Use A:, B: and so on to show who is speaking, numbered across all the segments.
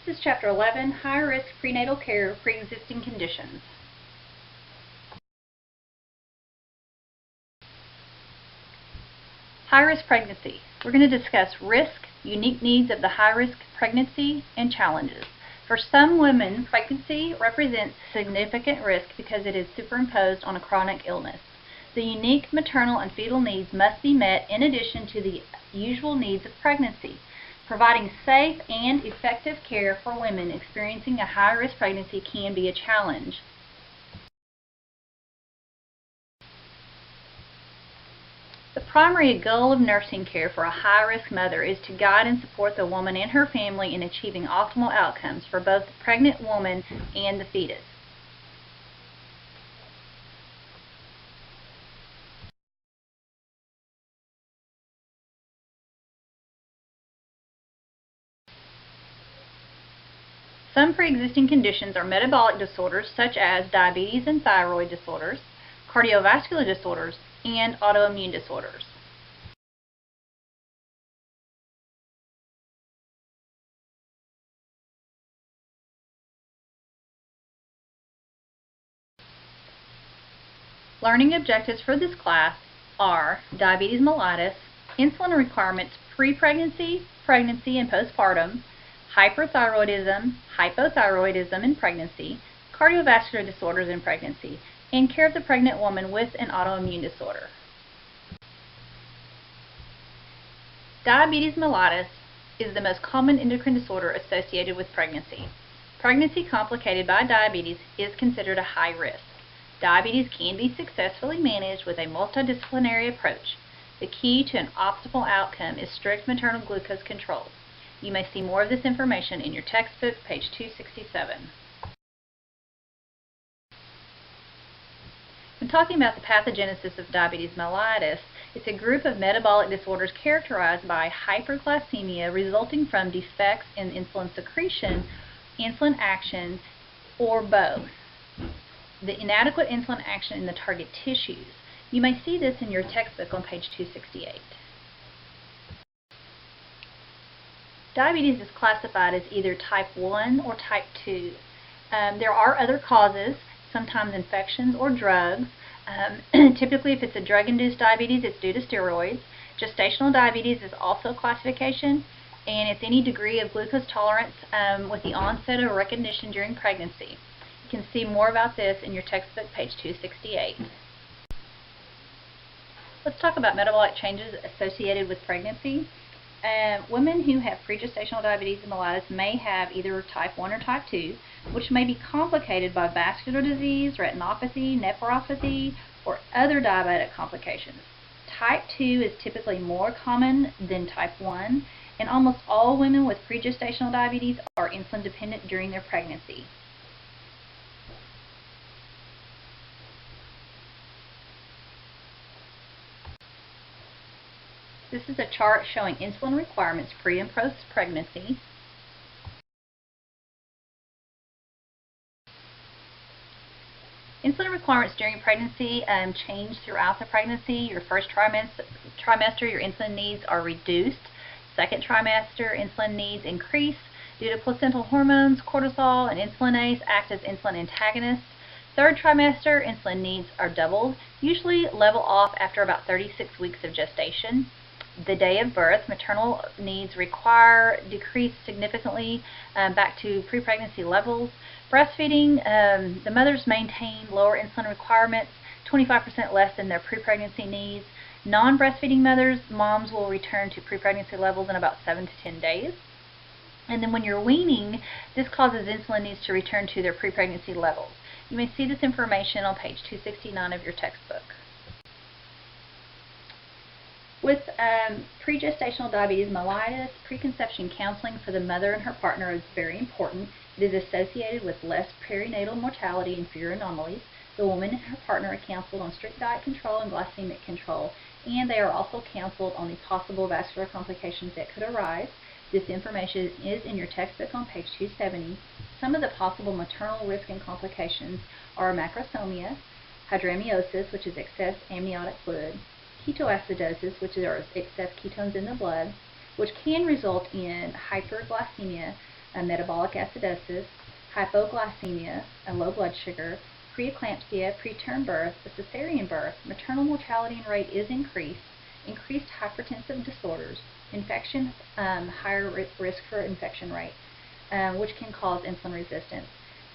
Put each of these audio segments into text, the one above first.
A: This is Chapter 11, High-Risk Prenatal Care, Pre-Existing Conditions. High-risk pregnancy. We're going to discuss risk, unique needs of the high-risk pregnancy, and challenges. For some women, pregnancy represents significant risk because it is superimposed on a chronic illness. The unique maternal and fetal needs must be met in addition to the usual needs of pregnancy. Providing safe and effective care for women experiencing a high-risk pregnancy can be a challenge. The primary goal of nursing care for a high-risk mother is to guide and support the woman and her family in achieving optimal outcomes for both the pregnant woman and the fetus. Some pre-existing conditions are metabolic disorders such as diabetes and thyroid disorders, cardiovascular disorders, and autoimmune disorders. Learning objectives for this class are diabetes mellitus, insulin requirements pre-pregnancy, pregnancy, and postpartum, hyperthyroidism, hypothyroidism in pregnancy, cardiovascular disorders in pregnancy, and care of the pregnant woman with an autoimmune disorder. Diabetes mellitus is the most common endocrine disorder associated with pregnancy. Pregnancy complicated by diabetes is considered a high risk. Diabetes can be successfully managed with a multidisciplinary approach. The key to an optimal outcome is strict maternal glucose control. You may see more of this information in your textbook, page 267. When talking about the pathogenesis of diabetes mellitus, it's a group of metabolic disorders characterized by hyperglycemia resulting from defects in insulin secretion, insulin action, or both. The inadequate insulin action in the target tissues. You may see this in your textbook on page 268. Diabetes is classified as either type 1 or type 2. There are other causes, sometimes infections or drugs. Typically, if it's a drug-induced diabetes, it's due to steroids. Gestational diabetes is also a classification, and it's any degree of glucose tolerance with the onset of recognition during pregnancy. You can see more about this in your textbook, page 268. Let's talk about metabolic changes associated with pregnancy. Women who have pregestational diabetes mellitus may have either type 1 or type 2, which may be complicated by vascular disease, retinopathy, nephropathy, or other diabetic complications. Type 2 is typically more common than type 1, and almost all women with pregestational diabetes are insulin dependent during their pregnancy. This is a chart showing insulin requirements pre and post pregnancy. Insulin requirements during pregnancy change throughout the pregnancy. Your first trimester, your insulin needs are reduced. Second trimester, insulin needs increase due to placental hormones. Cortisol and insulinase act as insulin antagonists. Third trimester, insulin needs are doubled, usually level off after about 36 weeks of gestation. The day of birth, maternal needs decrease significantly back to pre-pregnancy levels. Breastfeeding, the mothers maintain lower insulin requirements, 25% less than their pre-pregnancy needs. Non-breastfeeding moms will return to pre-pregnancy levels in about 7 to 10 days. And then when you're weaning, this causes insulin needs to return to their pre-pregnancy levels. You may see this information on page 269 of your textbook. With pregestational diabetes mellitus, preconception counseling for the mother and her partner is very important. It is associated with less perinatal mortality and fewer anomalies. The woman and her partner are counseled on strict diet control and glycemic control, and they are also counseled on the possible vascular complications that could arise. This information is in your textbook on page 270. Some of the possible maternal risk and complications are macrosomia, hydramniosis, which is excess amniotic fluid, ketoacidosis, which are excess ketones in the blood, which can result in hyperglycemia, metabolic acidosis, hypoglycemia, a low blood sugar, preeclampsia, preterm birth, a cesarean birth, maternal mortality rate is increased hypertensive disorders, infection, higher risk for infection rate, which can cause insulin resistance,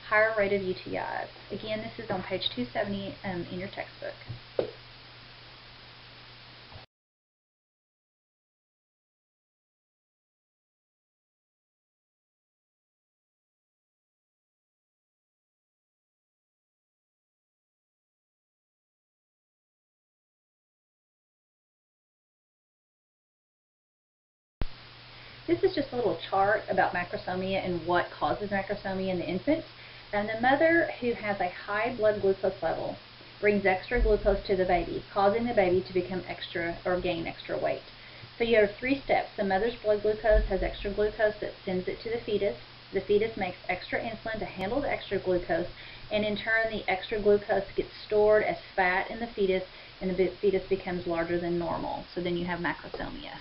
A: higher rate of UTIs. Again, this is on page 270 in your textbook. This is just a little chart about macrosomia and what causes macrosomia in the infant. And the mother who has a high blood glucose level brings extra glucose to the baby, causing the baby to become extra or gain extra weight. So you have 3 steps. The mother's blood glucose has extra glucose that sends it to the fetus. The fetus makes extra insulin to handle the extra glucose, and in turn the extra glucose gets stored as fat in the fetus, and the fetus becomes larger than normal. So then you have macrosomia.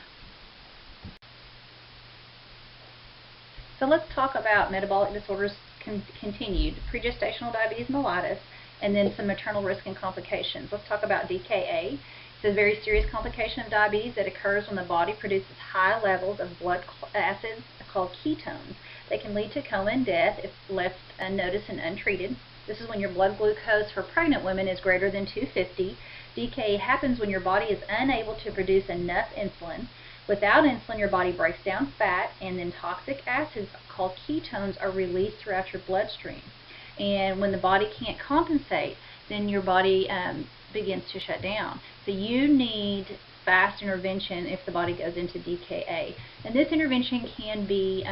A: So let's talk about metabolic disorders continued, pregestational diabetes mellitus, and then some maternal risk and complications. Let's talk about DKA. It's a very serious complication of diabetes that occurs when the body produces high levels of blood acids called ketones. They can lead to coma and death if left unnoticed and untreated. This is when your blood glucose for pregnant women is greater than 250. DKA happens when your body is unable to produce enough insulin. Without insulin, your body breaks down fat, and then toxic acids called ketones are released throughout your bloodstream. And when the body can't compensate, then your body begins to shut down. So you need fast intervention if the body goes into DKA. And this intervention can be,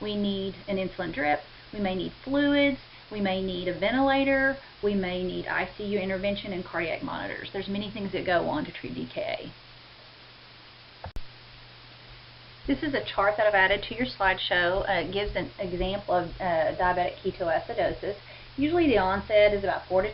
A: we need an insulin drip, we may need fluids, we may need a ventilator, we may need ICU intervention and cardiac monitors. There's many things that go on to treat DKA. This is a chart that I've added to your slideshow. It gives an example of diabetic ketoacidosis. Usually the onset is about 4 to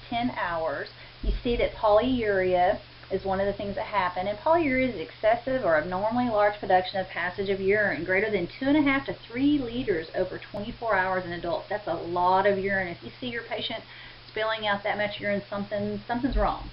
A: 10 hours. You see that polyuria is one of the things that happen, and polyuria is excessive or abnormally large production of passage of urine, greater than 2.5 to 3 liters over 24 hours in adults. That's a lot of urine. If you see your patient spilling out that much urine, something's wrong.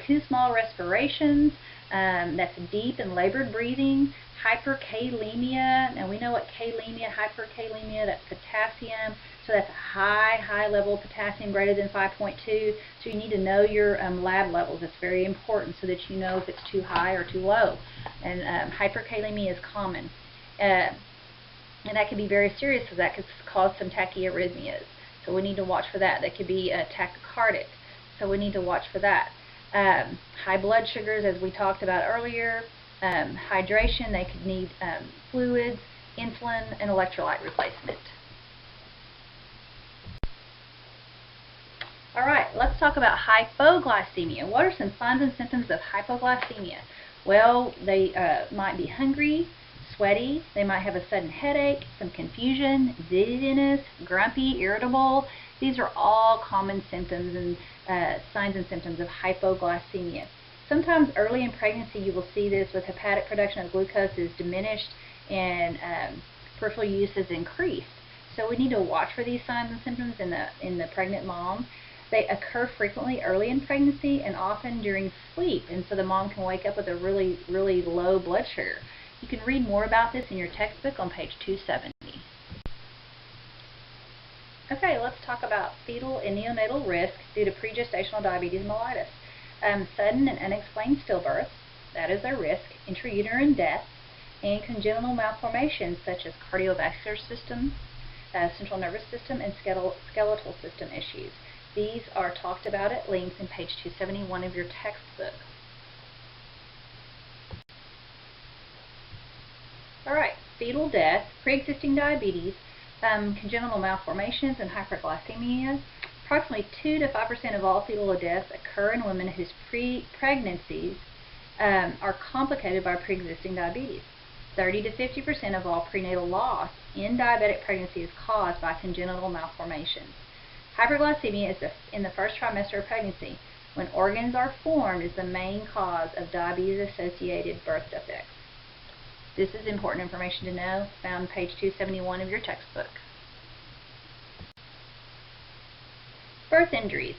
A: Two small respirations, that's deep and labored breathing, hyperkalemia. Now we know what kalemia, hyperkalemia, that's potassium. So that's a high level of potassium greater than 5.2. So you need to know your lab levels. It's very important so that you know if it's too high or too low. And hyperkalemia is common. And that could be very serious because that could cause some tachyarrhythmias. So we need to watch for that. That could be tachycardic. So we need to watch for that. High blood sugars, as we talked about earlier, hydration, they could need fluids, insulin, and electrolyte replacement. Alright, let's talk about hypoglycemia. What are some signs and symptoms of hypoglycemia? Well, they might be hungry, sweaty, they might have a sudden headache, some confusion, dizziness, grumpy, irritable. These are all common symptoms and signs and symptoms of hypoglycemia. Sometimes early in pregnancy you will see this with hepatic production of glucose is diminished and peripheral use is increased. So we need to watch for these signs and symptoms in the pregnant mom. They occur frequently early in pregnancy and often during sleep, and so the mom can wake up with a really low blood sugar. You can read more about this in your textbook on page 270. Okay, let's talk about fetal and neonatal risk due to pregestational diabetes mellitus. Sudden and unexplained stillbirth, that is a risk, intrauterine death, and congenital malformations such as cardiovascular system, central nervous system, and skeletal system issues. These are talked about at length in page 271 of your textbook. Alright, fetal death, pre-existing diabetes, congenital malformations, and hyperglycemia. Approximately 2 to 5% of all fetal deaths occur in women whose pregnancies are complicated by pre-existing diabetes. 30 to 50% of all prenatal loss in diabetic pregnancy is caused by congenital malformations. Hyperglycemia is in the first trimester of pregnancy, when organs are formed, is the main cause of diabetes-associated birth defects. This is important information to know, found page 271 of your textbook. Birth injuries.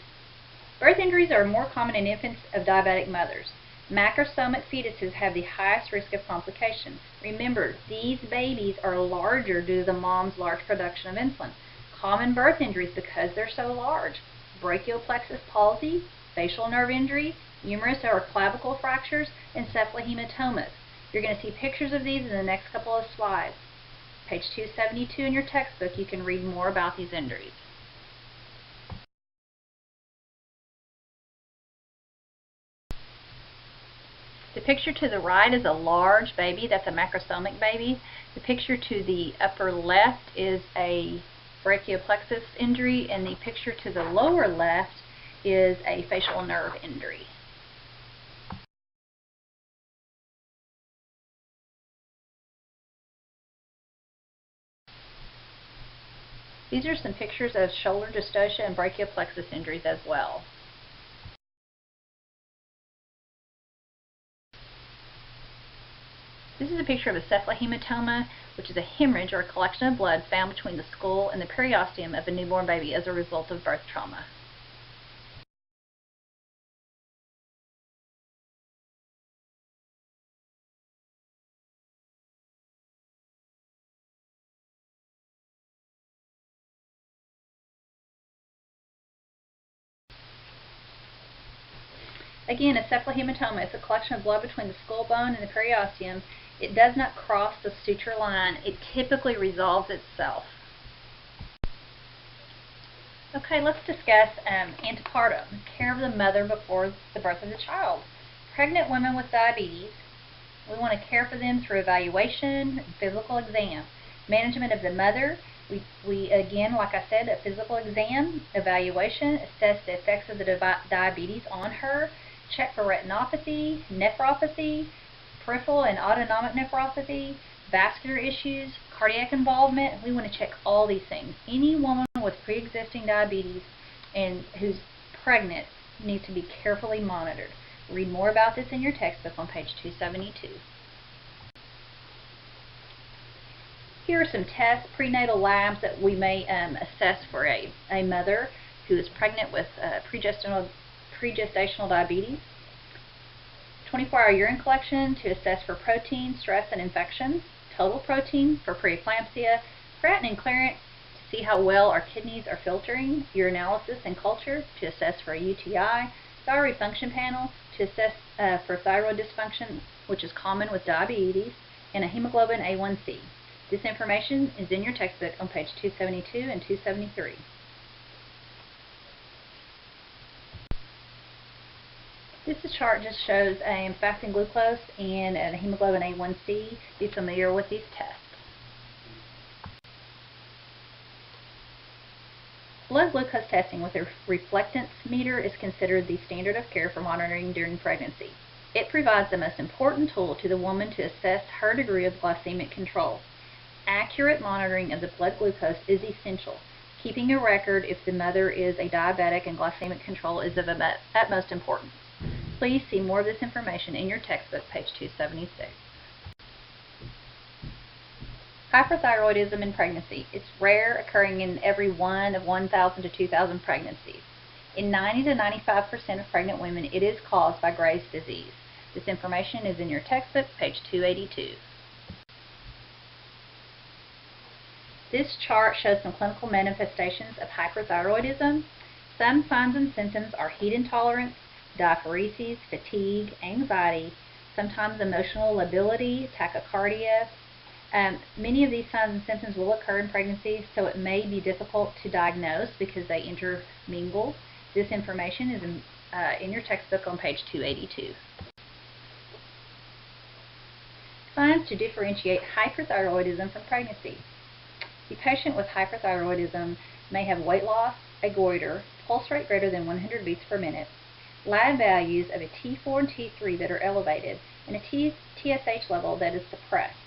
A: Birth injuries are more common in infants of diabetic mothers. Macrosomic fetuses have the highest risk of complications. Remember, these babies are larger due to the mom's large production of insulin. Common birth injuries because they're so large: brachial plexus palsy, facial nerve injury, humerus or clavicle fractures, and cephalhematomas. You're going to see pictures of these in the next couple of slides. Page 272 in your textbook, you can read more about these injuries. The picture to the right is a large baby. That's a macrosomic baby. The picture to the upper left is a brachial plexus injury, and the picture to the lower left is a facial nerve injury. These are some pictures of shoulder dystocia and brachial plexus injuries as well. This is a picture of a cephalhematoma, which is a hemorrhage or a collection of blood found between the skull and the periosteum of a newborn baby as a result of birth trauma. Again, a cephalhematoma is a collection of blood between the skull bone and the periosteum. It does not cross the suture line. It typically resolves itself. Okay, let's discuss antepartum, care of the mother before the birth of the child. Pregnant women with diabetes, we want to care for them through evaluation, physical exam. Management of the mother, we again, like I said, a physical exam, evaluation, assess the effects of the diabetes on her, check for retinopathy, nephropathy, peripheral and autonomic nephropathy, vascular issues, cardiac involvement. We want to check all these things. Any woman with pre-existing diabetes and who's pregnant needs to be carefully monitored. Read more about this in your textbook on page 272. Here are some tests, prenatal labs that we may assess for a mother who is pregnant with pregestational diabetes. 24-hour urine collection to assess for protein, stress, and infections. Total protein for preeclampsia. Creatinine clearance to see how well our kidneys are filtering. Urinalysis and culture to assess for a UTI. Thyroid function panel to assess for thyroid dysfunction, which is common with diabetes. And a hemoglobin A1C. This information is in your textbook on page 272 and 273. This chart just shows fasting glucose and a hemoglobin A1C. Be familiar with these tests. Blood glucose testing with a reflectance meter is considered the standard of care for monitoring during pregnancy. It provides the most important tool to the woman to assess her degree of glycemic control. Accurate monitoring of the blood glucose is essential. Keeping a record if the mother is a diabetic and glycemic control is of utmost importance. Please see more of this information in your textbook, page 276. Hyperthyroidism in pregnancy. It's rare, occurring in every one of 1,000 to 2,000 pregnancies. In 90 to 95% of pregnant women, it is caused by Graves' disease. This information is in your textbook, page 282. This chart shows some clinical manifestations of hyperthyroidism. Some signs and symptoms are heat intolerance, diaphoresis, fatigue, anxiety, sometimes emotional lability, tachycardia. Many of these signs and symptoms will occur in pregnancy, so it may be difficult to diagnose because they intermingle. This information is in your textbook on page 282. Signs to differentiate hyperthyroidism from pregnancy. The patient with hyperthyroidism may have weight loss, a goiter, pulse rate greater than 100 beats per minute, lab values of a T4 and T3 that are elevated, and a TSH level that is suppressed.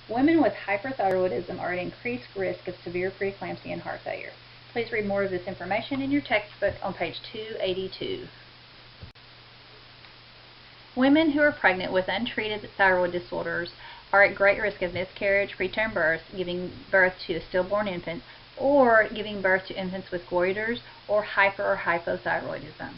A: Women with hyperthyroidism are at increased risk of severe preeclampsia and heart failure. Please read more of this information in your textbook on page 282. Women who are pregnant with untreated thyroid disorders are at great risk of miscarriage, preterm birth, giving birth to a stillborn infant, or giving birth to infants with goiters or hyper or hypothyroidism.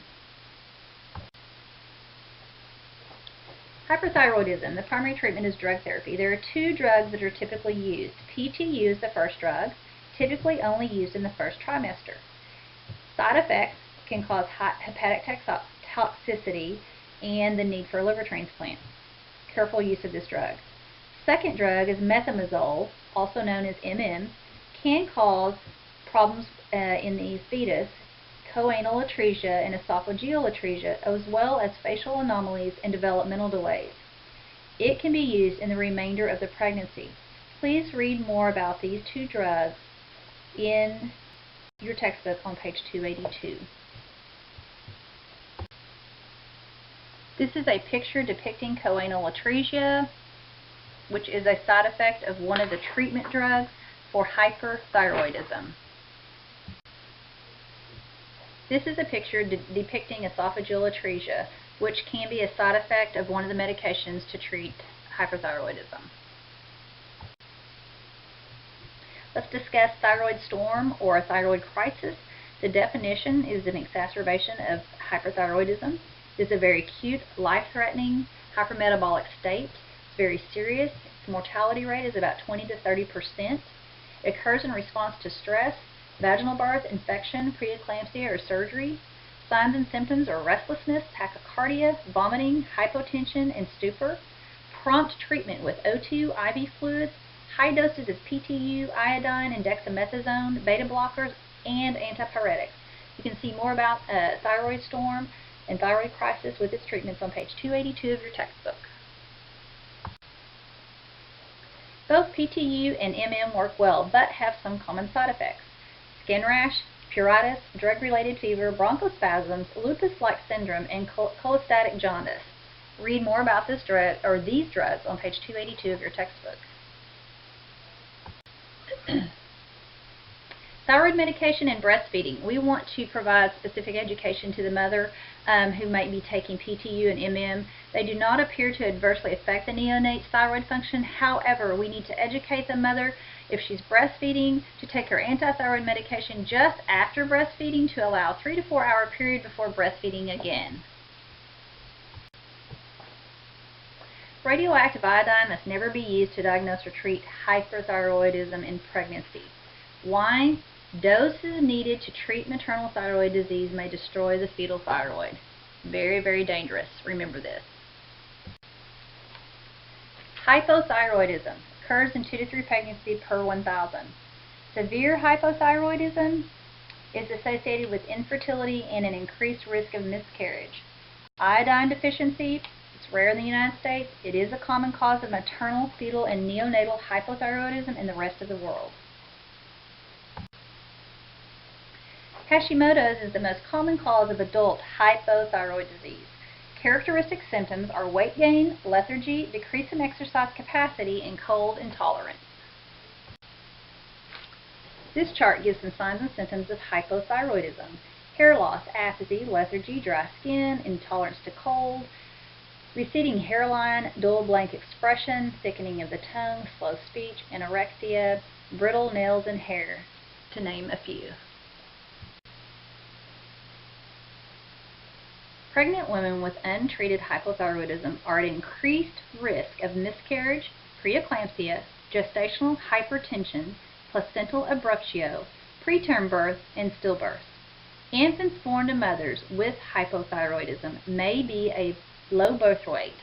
A: Hyperthyroidism, the primary treatment is drug therapy. There are two drugs that are typically used. PTU is the first drug, typically only used in the first trimester. Side effects can cause hepatic toxicity and the need for a liver transplant. Careful use of this drug. Second drug is methimazole, also known as MM, can cause problems in the fetus, choanal atresia and esophageal atresia, as well as facial anomalies and developmental delays. It can be used in the remainder of the pregnancy. Please read more about these two drugs in your textbook on page 282. This is a picture depicting choanal atresia, which is a side effect of one of the treatment drugs for hyperthyroidism. This is a picture depicting esophageal atresia, which can be a side effect of one of the medications to treat hyperthyroidism. Let's discuss thyroid storm or a thyroid crisis. The definition is an exacerbation of hyperthyroidism. It is a very acute, life-threatening hypermetabolic state. It's very serious. Its mortality rate is about 20 to 30%. It occurs in response to stress, vaginal birth, infection, preeclampsia, or surgery. Signs and symptoms are restlessness, tachycardia, vomiting, hypotension, and stupor. Prompt treatment with O2, IV fluids, high doses of PTU, iodine, and dexamethasone, beta blockers, and antipyretics. You can see more about thyroid storm and thyroid crisis with its treatments on page 282 of your textbook. Both PTU and MM work well, but have some common side effects. Skin rash, pruritus, drug-related fever, bronchospasms, lupus-like syndrome, and cholestatic jaundice. Read more about this drug or these drugs on page 282 of your textbook. Thyroid medication and breastfeeding. We want to provide specific education to the mother who might be taking PTU and MM. They do not appear to adversely affect the neonate's thyroid function. However, we need to educate the mother if she's breastfeeding to take her antithyroid medication just after breastfeeding to allow a 3 to 4 hour period before breastfeeding again. Radioactive iodine must never be used to diagnose or treat hyperthyroidism in pregnancy. Why? Doses needed to treat maternal thyroid disease may destroy the fetal thyroid. Very, very dangerous. Remember this. Hypothyroidism occurs in 2 to 3 pregnancies per 1,000. Severe hypothyroidism is associated with infertility and an increased risk of miscarriage. Iodine deficiency, it's rare in the United States. It is a common cause of maternal, fetal, and neonatal hypothyroidism in the rest of the world. Hashimoto's is the most common cause of adult hypothyroid disease. Characteristic symptoms are weight gain, lethargy, decrease in exercise capacity, and cold intolerance. This chart gives some signs and symptoms of hypothyroidism. Hair loss, apathy, lethargy, dry skin, intolerance to cold, receding hairline, dull blank expression, thickening of the tongue, slow speech, anorexia, brittle nails and hair, to name a few. Pregnant women with untreated hypothyroidism are at increased risk of miscarriage, preeclampsia, gestational hypertension, placental abruptio, preterm birth, and stillbirth. Infants born to mothers with hypothyroidism may be a low birth weight.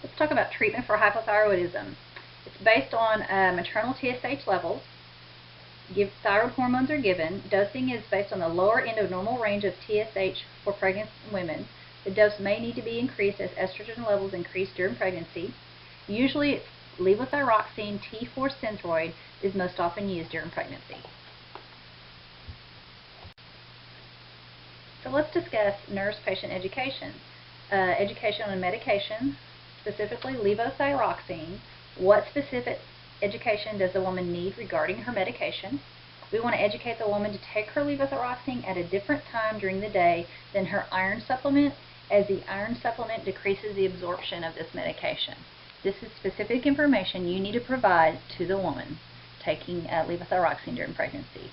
A: Let's talk about treatment for hypothyroidism. It's based on maternal TSH levels. Thyroid hormones are given. Dosing is based on the lower end of normal range of TSH for pregnant women. The dose may need to be increased as estrogen levels increase during pregnancy. Usually it's levothyroxine T4 Synthroid is most often used during pregnancy. So let's discuss nurse-patient education. Education on medication, specifically levothyroxine. What specific education does the woman need regarding her medication? We want to educate the woman to take her levothyroxine at a different time during the day than her iron supplement as the iron supplement decreases the absorption of this medication. This is specific information you need to provide to the woman taking levothyroxine during pregnancy.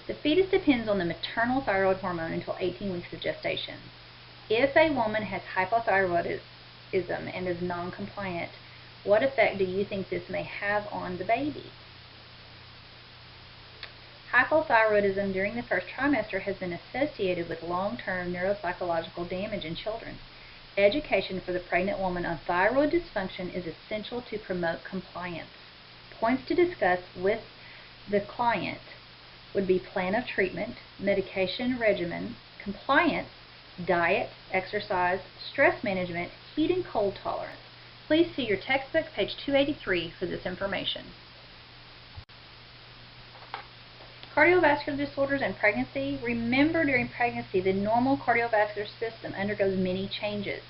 A: The fetus depends on the maternal thyroid hormone until 18 weeks of gestation. If a woman has hypothyroidism and is non-compliant, what effect do you think this may have on the baby? Hypothyroidism during the first trimester has been associated with long-term neuropsychological damage in children. Education for the pregnant woman on thyroid dysfunction is essential to promote compliance. Points to discuss with the client would be plan of treatment, medication regimen, compliance, diet, exercise, stress management, heat and cold tolerance. Please see your textbook, page 283, for this information. Cardiovascular disorders and pregnancy. Remember, during pregnancy, the normal cardiovascular system undergoes many changes.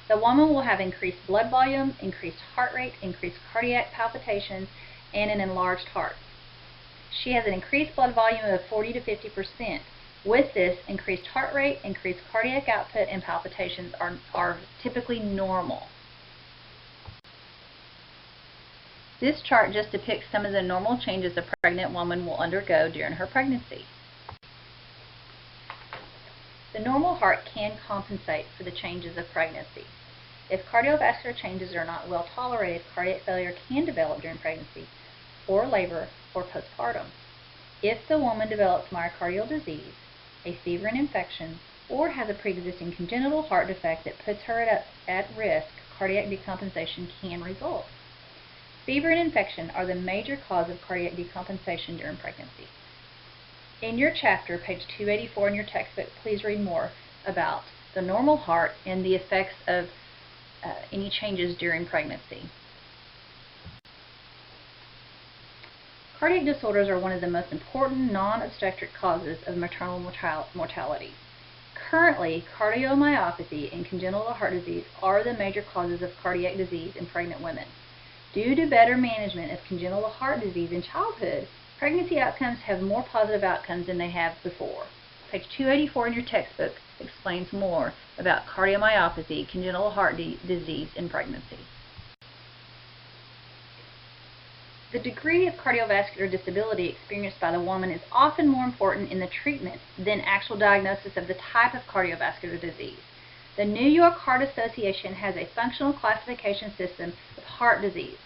A: The woman will have increased blood volume, increased heart rate, increased cardiac palpitations, and an enlarged heart. She has an increased blood volume of 40 to 50%. With this, increased heart rate, increased cardiac output, and palpitations are typically normal. This chart just depicts some of the normal changes a pregnant woman will undergo during her pregnancy. The normal heart can compensate for the changes of pregnancy. If cardiovascular changes are not well tolerated, cardiac failure can develop during pregnancy or labor or postpartum. If the woman develops myocardial disease, a fever and infection, or has a pre-existing congenital heart defect that puts her at risk, cardiac decompensation can result. Fever and infection are the major cause of cardiac decompensation during pregnancy. In your chapter, page 284 in your textbook, please read more about the normal heart and the effects of any changes during pregnancy. Cardiac disorders are one of the most important non-obstetric causes of maternal mortality. Currently, cardiomyopathy and congenital heart disease are the major causes of cardiac disease in pregnant women. Due to better management of congenital heart disease in childhood, pregnancy outcomes have more positive outcomes than they have before. Page 284 in your textbook explains more about cardiomyopathy, congenital heart disease in pregnancy. The degree of cardiovascular disability experienced by the woman is often more important in the treatment than actual diagnosis of the type of cardiovascular disease. The New York Heart Association has a functional classification system of heart disease.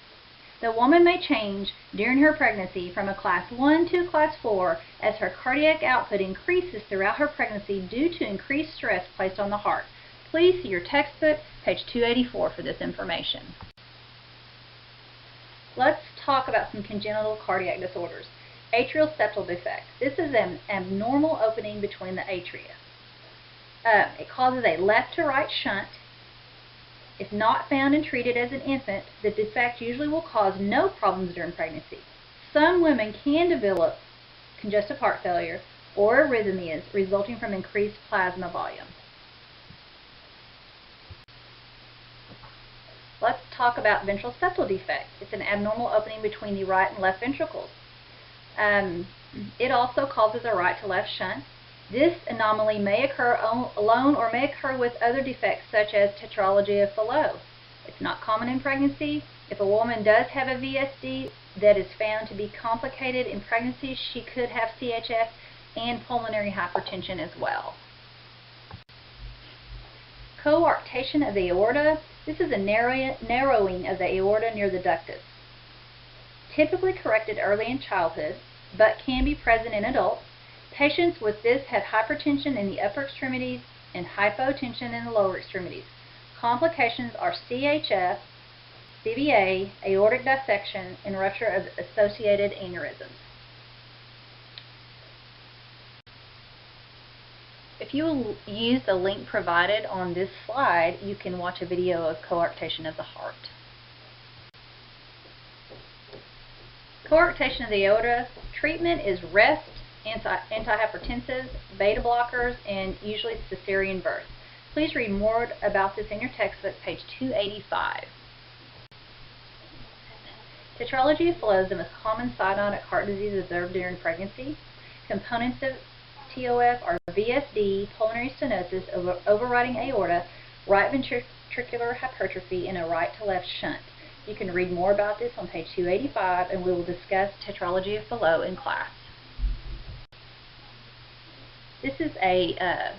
A: The woman may change during her pregnancy from a class 1 to a class 4 as her cardiac output increases throughout her pregnancy due to increased stress placed on the heart. Please see your textbook, page 284, for this information. Let's talk about some congenital cardiac disorders. Atrial septal defect. This is an abnormal opening between the atria. It causes a left to right shunt. If not found and treated as an infant, the defect usually will cause no problems during pregnancy. Some women can develop congestive heart failure or arrhythmias resulting from increased plasma volume. Let's talk about ventral septal defect. It's an abnormal opening between the right and left ventricles. It also causes a right to left shunt. This anomaly may occur alone or may occur with other defects such as tetralogy of Fallot. It's not common in pregnancy. If a woman does have a VSD that is found to be complicated in pregnancy, she could have CHF and pulmonary hypertension as well. Coarctation of the aorta. This is a narrowing of the aorta near the ductus. Typically corrected early in childhood, but can be present in adults. Patients with this have hypertension in the upper extremities and hypotension in the lower extremities. Complications are CHF, CVA, aortic dissection, and rupture of associated aneurysms. If you will use the link provided on this slide, you can watch a video of coarctation of the heart. Coarctation of the aorta. Treatment is rest, antihypertensives, beta blockers, and usually cesarean birth. Please read more about this in your textbook, page 285. Tetralogy of Fallot is the most common cytonic heart disease observed during pregnancy. Components of TOF or VSD, pulmonary stenosis, overriding aorta, right ventricular hypertrophy, and a right to left shunt. You can read more about this on page 285, and we will discuss tetralogy of Fallot in class. This is a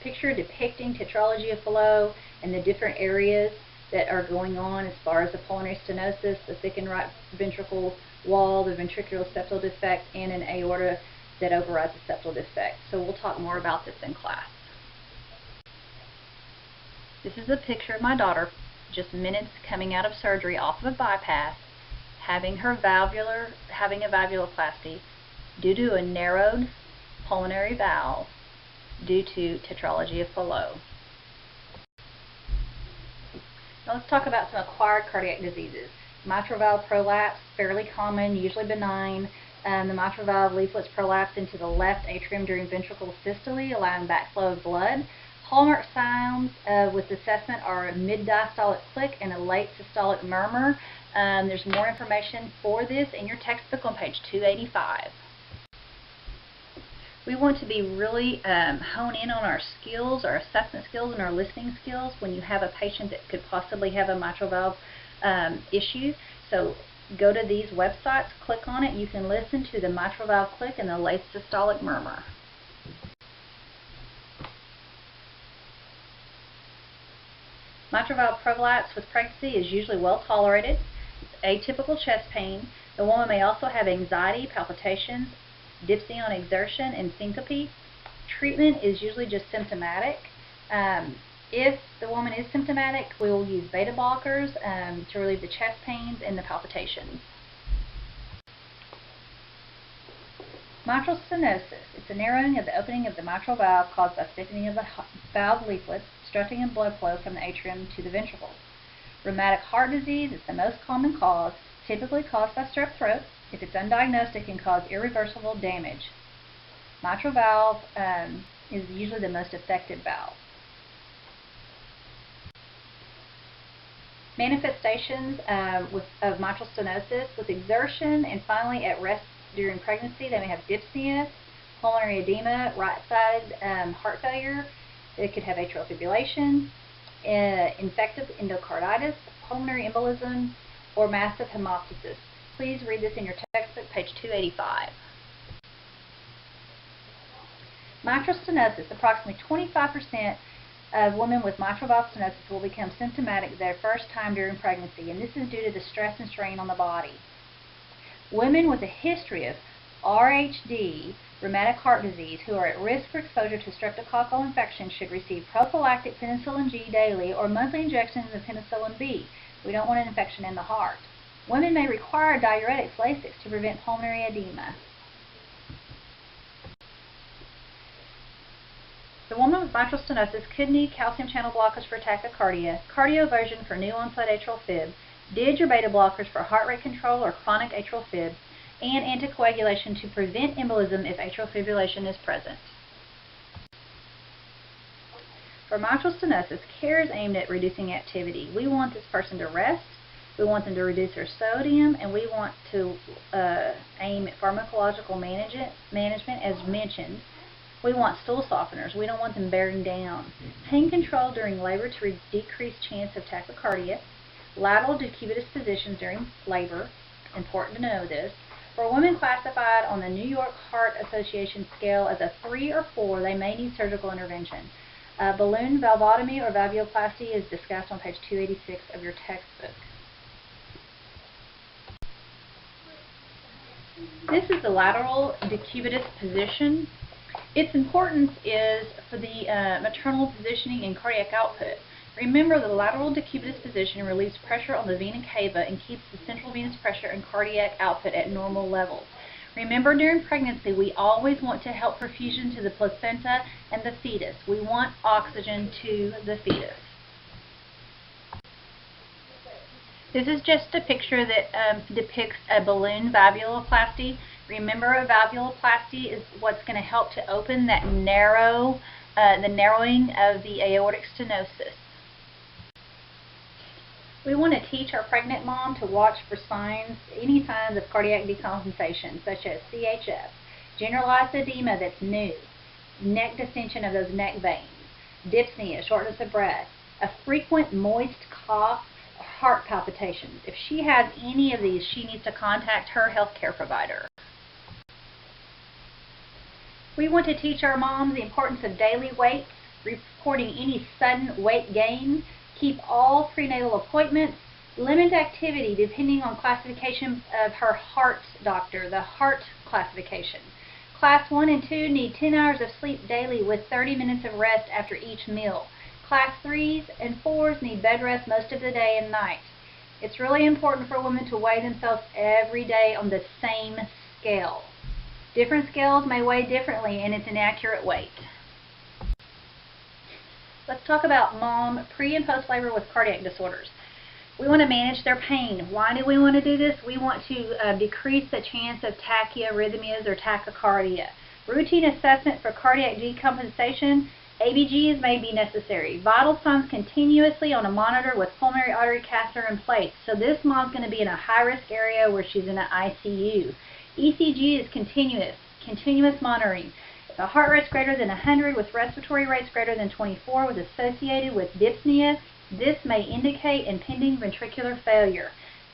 A: picture depicting tetralogy of Fallot and the different areas that are going on as far as the pulmonary stenosis, the thickened right ventricle wall, the ventricular septal defect, and an aorta that overrides the septal defect. So we'll talk more about this in class. This is a picture of my daughter just minutes coming out of surgery off of a bypass, having a valvuloplasty due to a narrowed pulmonary valve due to tetralogy of Fallot. Now let's talk about some acquired cardiac diseases. Mitral valve prolapse, fairly common, usually benign. The mitral valve leaflets prolapse into the left atrium during ventricular systole, allowing backflow of blood. Hallmark signs with assessment are a mid-diastolic click and a late systolic murmur. There's more information for this in your textbook on page 285. We want to be really hone in on our skills, our assessment skills, and our listening skills when you have a patient that could possibly have a mitral valve issue. So go to these websites, click on it, you can listen to the mitral valve click and the late systolic murmur. Mitral valve prolapse with pregnancy is usually well tolerated. It's atypical chest pain. The woman may also have anxiety, palpitations, dyspnea on exertion, and syncope. Treatment is usually just symptomatic. If the woman is symptomatic, we will use beta blockers to relieve the chest pains and the palpitations. Mitral stenosis. It's a narrowing of the opening of the mitral valve caused by thickening of the valve leaflets, obstructing of blood flow from the atrium to the ventricles. Rheumatic heart disease is the most common cause, typically caused by strep throat. If it's undiagnosed, it can cause irreversible damage. Mitral valve is usually the most affected valve. Manifestations of mitral stenosis with exertion and finally at rest during pregnancy. They may have dyspnea, pulmonary edema, right-sided heart failure. They could have atrial fibrillation, infective endocarditis, pulmonary embolism, or massive hemoptysis. Please read this in your textbook, page 285. Mitral stenosis. Approximately 25% of women with mitral valve stenosis will become symptomatic their first time during pregnancy, and this is due to the stress and strain on the body. Women with a history of RHD, rheumatic heart disease, who are at risk for exposure to streptococcal infection should receive prophylactic penicillin G daily or monthly injections of penicillin B. We don't want an infection in the heart. Women may require diuretics, Lasix, to prevent pulmonary edema. The woman with mitral stenosis could need calcium channel blockers for tachycardia, cardioversion for new onset atrial fib, DIG or beta blockers for heart rate control or chronic atrial fib, and anticoagulation to prevent embolism if atrial fibrillation is present. For mitral stenosis, care is aimed at reducing activity. We want this person to rest, we want them to reduce their sodium, and we want to aim at pharmacological management as mentioned. We want stool softeners. We don't want them bearing down. Pain control during labor to decrease chance of tachycardia. Lateral decubitus positions during labor. Important to know this. For women classified on the New York Heart Association scale as a 3 or 4, they may need surgical intervention. Balloon valvotomy or valvuloplasty is discussed on page 286 of your textbook. This is the lateral decubitus position. Its importance is for the maternal positioning and cardiac output. Remember, the lateral decubitus position relieves pressure on the vena cava and keeps the central venous pressure and cardiac output at normal levels. Remember, during pregnancy, we always want to help perfusion to the placenta and the fetus. We want oxygen to the fetus. This is just a picture that depicts a balloon valvuloplasty. Remember, a valvuloplasty is what's going to help to open that the narrowing of the aortic stenosis. We want to teach our pregnant mom to watch for signs, any signs of cardiac decompensation, such as CHF, generalized edema that's new, neck distension of those neck veins, dyspnea, shortness of breath, a frequent moist cough, or heart palpitations. If she has any of these, she needs to contact her healthcare provider. We want to teach our moms the importance of daily weights, reporting any sudden weight gain, keep all prenatal appointments, limit activity depending on classification of her heart doctor, the heart classification. Class 1 and 2 need 10 hours of sleep daily with 30 minutes of rest after each meal. Class 3s and 4s need bed rest most of the day and night. It's really important for women to weigh themselves every day on the same scale. Different scales may weigh differently and it's an accurate weight. Let's talk about mom pre and post labor with cardiac disorders. We want to manage their pain. Why do we want to do this? We want to decrease the chance of tachyarrhythmias or tachycardia. Routine assessment for cardiac decompensation. ABGs may be necessary. Vital signs continuously on a monitor with pulmonary artery catheter in place. So this mom's going to be in a high-risk area where she's in an ICU. ECG is continuous monitoring. If the heart rate's greater than 100 with respiratory rates greater than 24 was associated with dyspnea, this may indicate impending ventricular failure.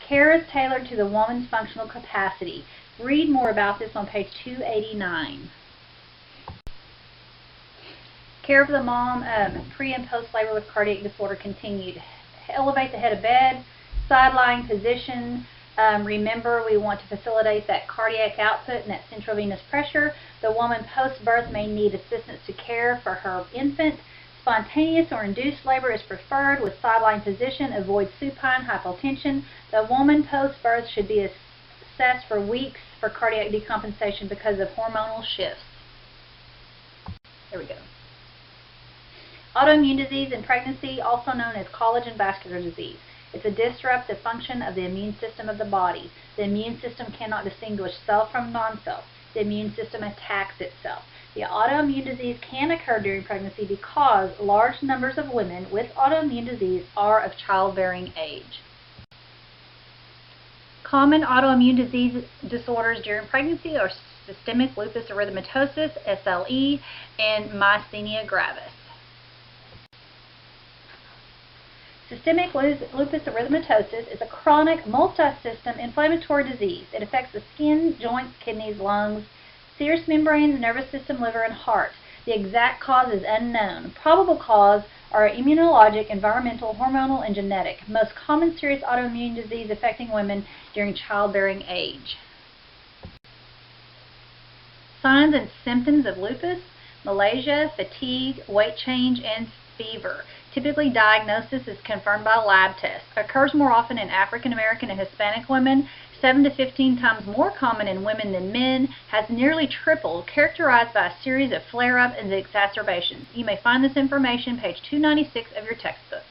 A: Care is tailored to the woman's functional capacity. Read more about this on page 289. Care of the mom pre and post labor with cardiac disorder continued. Elevate the head of bed, side-lying position. Remember, we want to facilitate that cardiac output and that central venous pressure. The woman post-birth may need assistance to care for her infant. Spontaneous or induced labor is preferred with sideline position. Avoid supine hypotension. The woman post-birth should be assessed for weeks for cardiac decompensation because of hormonal shifts. There we go. Autoimmune disease in pregnancy, also known as collagen vascular disease. It's a disruptive function of the immune system of the body. The immune system cannot distinguish self from non-self. The immune system attacks itself. The autoimmune disease can occur during pregnancy because large numbers of women with autoimmune disease are of childbearing age. Common autoimmune disease disorders during pregnancy are systemic lupus erythematosus, SLE, and myasthenia gravis. Systemic lupus erythematosus is a chronic multi-system inflammatory disease. It affects the skin, joints, kidneys, lungs, serous membranes, nervous system, liver, and heart. The exact cause is unknown. Probable cause are immunologic, environmental, hormonal, and genetic. Most common serious autoimmune disease affecting women during childbearing age. Signs and symptoms of lupus: malaise, fatigue, weight change, and fever. Typically, diagnosis is confirmed by lab tests. Occurs more often in African American and Hispanic women, 7 to 15 times more common in women than men, has nearly tripled, characterized by a series of flare-up and exacerbations. You may find this information page 296 of your textbook.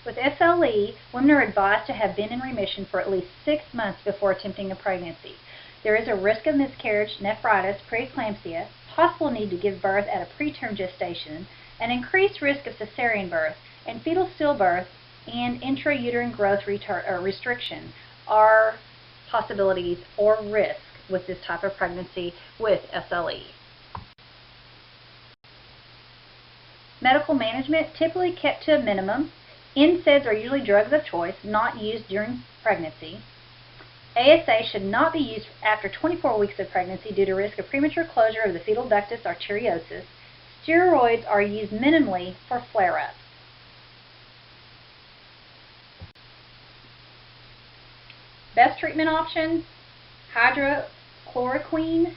A: With SLE, women are advised to have been in remission for at least 6 months before attempting a pregnancy. There is a risk of miscarriage, nephritis, preeclampsia, possible need to give birth at a preterm gestation, an increased risk of cesarean birth, and fetal stillbirth and intrauterine growth restriction are possibilities or risk with this type of pregnancy with SLE. Medical management typically kept to a minimum. NSAIDs are usually drugs of choice, not used during pregnancy. ASA should not be used after 24 weeks of pregnancy due to risk of premature closure of the fetal ductus arteriosus. Steroids are used minimally for flare-ups. Best treatment option: hydrochloroquine.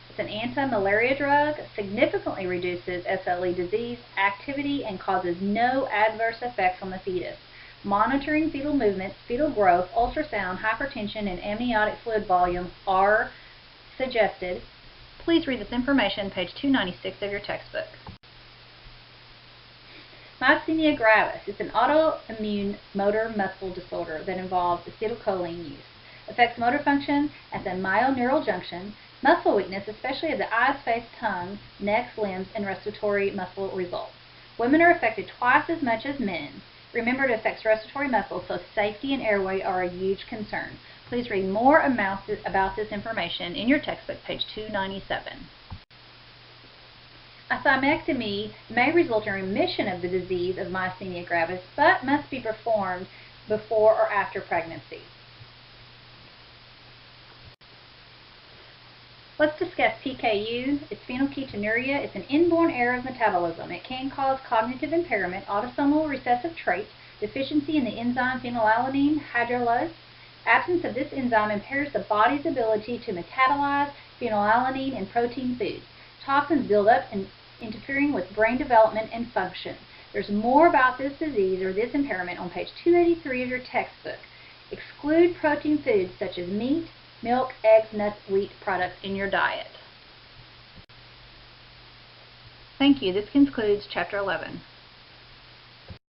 A: It's an anti-malaria drug, significantly reduces SLE disease activity and causes no adverse effects on the fetus. Monitoring fetal movements, fetal growth, ultrasound, hypertension, and amniotic fluid volume are suggested. Please read this information, page 296 of your textbook. Myasthenia gravis is an autoimmune motor muscle disorder that involves acetylcholine use. Affects motor function at the myoneural junction, muscle weakness, especially of the eyes, face, tongue, neck, limbs, and respiratory muscle results. Women are affected twice as much as men. Remember, it affects respiratory muscles, so safety and airway are a huge concern. Please read more about this information in your textbook, page 297. A thymectomy may result in remission of the disease of myasthenia gravis, but must be performed before or after pregnancy. Let's discuss PKU. It's phenylketonuria. It's an inborn error of metabolism. It can cause cognitive impairment, autosomal recessive trait, deficiency in the enzyme phenylalanine hydrolase. Absence of this enzyme impairs the body's ability to metabolize phenylalanine in protein foods. Toxins build up and interfering with brain development and function. There's more about this disease or this impairment on page 283 of your textbook. Exclude protein foods such as meat, milk, eggs, nuts, wheat products in your diet. Thank you. This concludes Chapter 11.